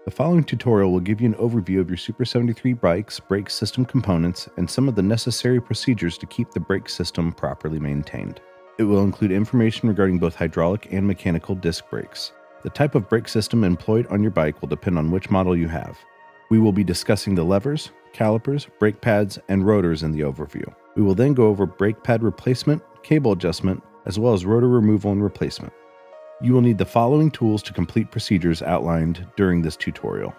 The following tutorial will give you an overview of your Super 73 bike's brake system components and some of the necessary procedures to keep the brake system properly maintained. It will include information regarding both hydraulic and mechanical disc brakes. The type of brake system employed on your bike will depend on which model you have. We will be discussing the levers, calipers, brake pads, and rotors in the overview. We will then go over brake pad replacement, cable adjustment, as well as rotor removal and replacement. You will need the following tools to complete procedures outlined during this tutorial: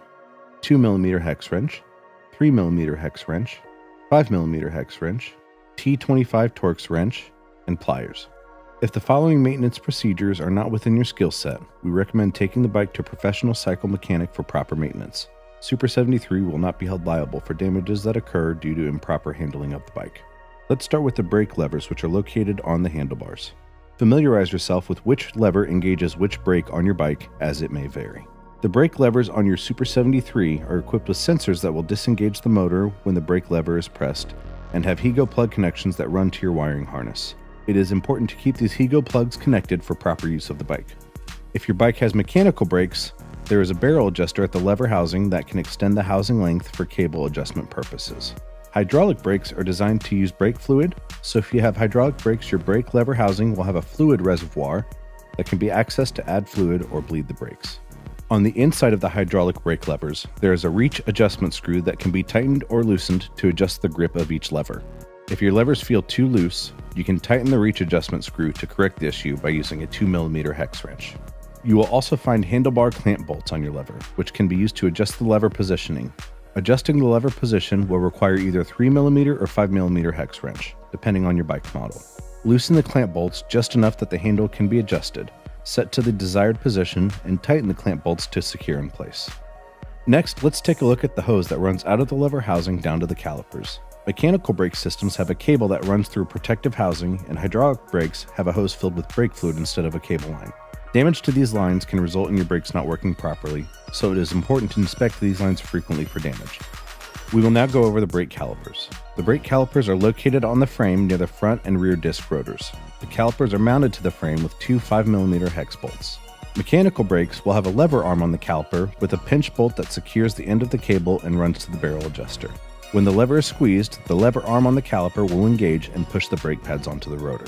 2mm hex wrench, 3mm hex wrench, 5mm hex wrench, T25 Torx wrench, and pliers. If the following maintenance procedures are not within your skill set, we recommend taking the bike to a professional cycle mechanic for proper maintenance. Super 73 will not be held liable for damages that occur due to improper handling of the bike. Let's start with the brake levers, which are located on the handlebars. Familiarize yourself with which lever engages which brake on your bike, as it may vary. The brake levers on your Super 73 are equipped with sensors that will disengage the motor when the brake lever is pressed, and have Higo plug connections that run to your wiring harness. It is important to keep these Higo plugs connected for proper use of the bike. If your bike has mechanical brakes, there is a barrel adjuster at the lever housing that can extend the housing length for cable adjustment purposes. Hydraulic brakes are designed to use brake fluid, so if you have hydraulic brakes, your brake lever housing will have a fluid reservoir that can be accessed to add fluid or bleed the brakes. On the inside of the hydraulic brake levers, there is a reach adjustment screw that can be tightened or loosened to adjust the grip of each lever. If your levers feel too loose, you can tighten the reach adjustment screw to correct the issue by using a 2mm hex wrench. You will also find handlebar clamp bolts on your lever, which can be used to adjust the lever positioning. Adjusting the lever position will require either a 3mm or 5mm hex wrench, depending on your bike model. Loosen the clamp bolts just enough that the handle can be adjusted, set to the desired position, and tighten the clamp bolts to secure in place. Next, let's take a look at the hose that runs out of the lever housing down to the calipers. Mechanical brake systems have a cable that runs through a protective housing, and hydraulic brakes have a hose filled with brake fluid instead of a cable line. Damage to these lines can result in your brakes not working properly, so it is important to inspect these lines frequently for damage. We will now go over the brake calipers. The brake calipers are located on the frame near the front and rear disc rotors. The calipers are mounted to the frame with two 5mm hex bolts. Mechanical brakes will have a lever arm on the caliper with a pinch bolt that secures the end of the cable and runs to the barrel adjuster. When the lever is squeezed, the lever arm on the caliper will engage and push the brake pads onto the rotor.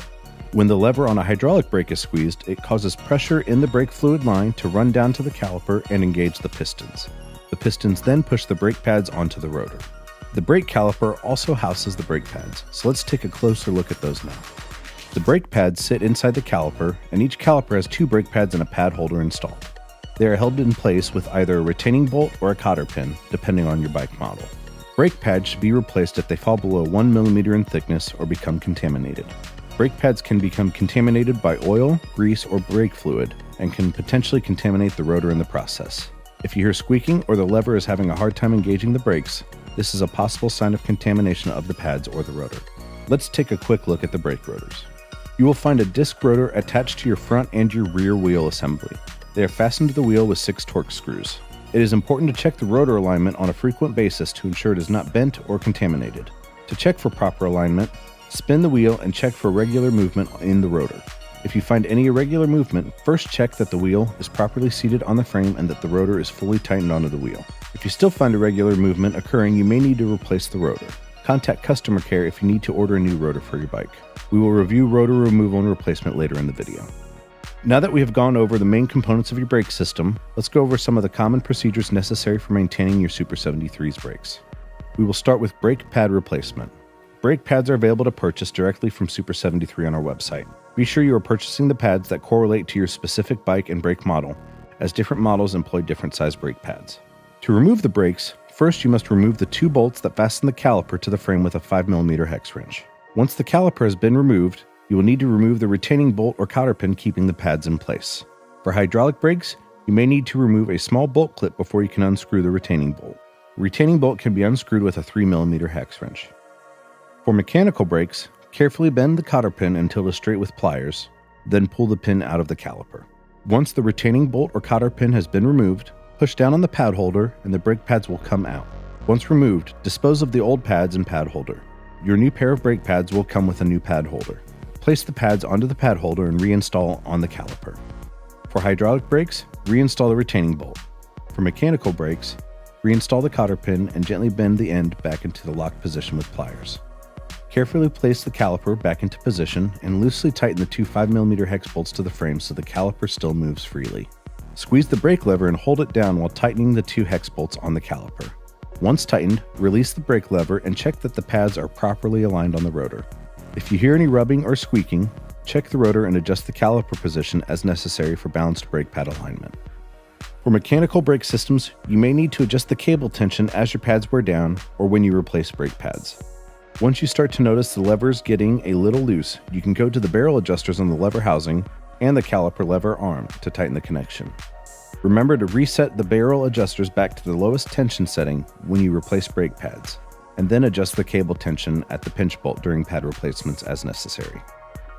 When the lever on a hydraulic brake is squeezed, it causes pressure in the brake fluid line to run down to the caliper and engage the pistons. The pistons then push the brake pads onto the rotor. The brake caliper also houses the brake pads, so let's take a closer look at those now. The brake pads sit inside the caliper, and each caliper has two brake pads and a pad holder installed. They are held in place with either a retaining bolt or a cotter pin, depending on your bike model. Brake pads should be replaced if they fall below 1mm in thickness or become contaminated. Brake pads can become contaminated by oil, grease, or brake fluid, and can potentially contaminate the rotor in the process. If you hear squeaking or the lever is having a hard time engaging the brakes, this is a possible sign of contamination of the pads or the rotor. Let's take a quick look at the brake rotors. You will find a disc rotor attached to your front and your rear wheel assembly. They are fastened to the wheel with 6 Torx screws. It is important to check the rotor alignment on a frequent basis to ensure it is not bent or contaminated. To check for proper alignment, spin the wheel and check for regular movement in the rotor. If you find any irregular movement, first check that the wheel is properly seated on the frame and that the rotor is fully tightened onto the wheel. If you still find irregular movement occurring, you may need to replace the rotor. Contact customer care if you need to order a new rotor for your bike. We will review rotor removal and replacement later in the video. Now that we have gone over the main components of your brake system, let's go over some of the common procedures necessary for maintaining your Super 73's brakes. We will start with brake pad replacement. Brake pads are available to purchase directly from Super 73 on our website. Be sure you are purchasing the pads that correlate to your specific bike and brake model, as different models employ different size brake pads. To remove the brakes, first you must remove the 2 bolts that fasten the caliper to the frame with a 5mm hex wrench. Once the caliper has been removed, you will need to remove the retaining bolt or cotter pin keeping the pads in place. For hydraulic brakes, you may need to remove a small bolt clip before you can unscrew the retaining bolt. The retaining bolt can be unscrewed with a 3mm hex wrench. For mechanical brakes, carefully bend the cotter pin until it is straight with pliers, then pull the pin out of the caliper. Once the retaining bolt or cotter pin has been removed, push down on the pad holder and the brake pads will come out. Once removed, dispose of the old pads and pad holder. Your new pair of brake pads will come with a new pad holder. Place the pads onto the pad holder and reinstall on the caliper. For hydraulic brakes, reinstall the retaining bolt. For mechanical brakes, reinstall the cotter pin and gently bend the end back into the locked position with pliers. Carefully place the caliper back into position and loosely tighten the two 5mm hex bolts to the frame so the caliper still moves freely. Squeeze the brake lever and hold it down while tightening the two hex bolts on the caliper. Once tightened, release the brake lever and check that the pads are properly aligned on the rotor. If you hear any rubbing or squeaking, check the rotor and adjust the caliper position as necessary for balanced brake pad alignment. For mechanical brake systems, you may need to adjust the cable tension as your pads wear down or when you replace brake pads. Once you start to notice the levers getting a little loose, you can go to the barrel adjusters on the lever housing and the caliper lever arm to tighten the connection. Remember to reset the barrel adjusters back to the lowest tension setting when you replace brake pads, and then adjust the cable tension at the pinch bolt during pad replacements as necessary.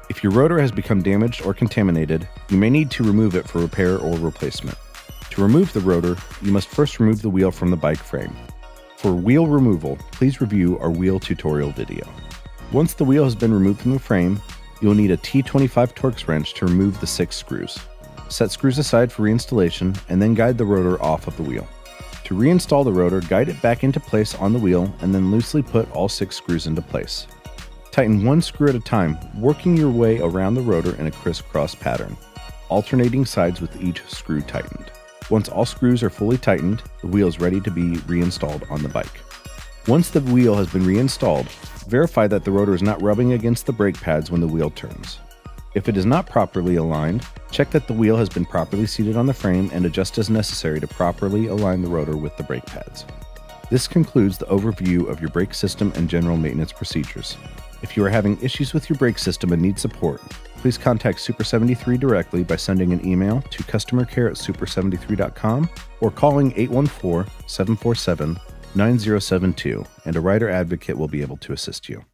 If your rotor has become damaged or contaminated, you may need to remove it for repair or replacement. To remove the rotor, you must first remove the wheel from the bike frame. For wheel removal, please review our wheel tutorial video. Once the wheel has been removed from the frame, you'll need a T25 Torx wrench to remove the 6 screws. Set screws aside for reinstallation and then guide the rotor off of the wheel. To reinstall the rotor, guide it back into place on the wheel and then loosely put all 6 screws into place. Tighten one screw at a time, working your way around the rotor in a crisscross pattern, alternating sides with each screw tightened. Once all screws are fully tightened, the wheel is ready to be reinstalled on the bike. Once the wheel has been reinstalled, verify that the rotor is not rubbing against the brake pads when the wheel turns. If it is not properly aligned, check that the wheel has been properly seated on the frame and adjust as necessary to properly align the rotor with the brake pads. This concludes the overview of your brake system and general maintenance procedures. If you are having issues with your brake system and need support, please contact Super73 directly by sending an email to customercare@super73.com or calling 814-747-9072, and a rider advocate will be able to assist you.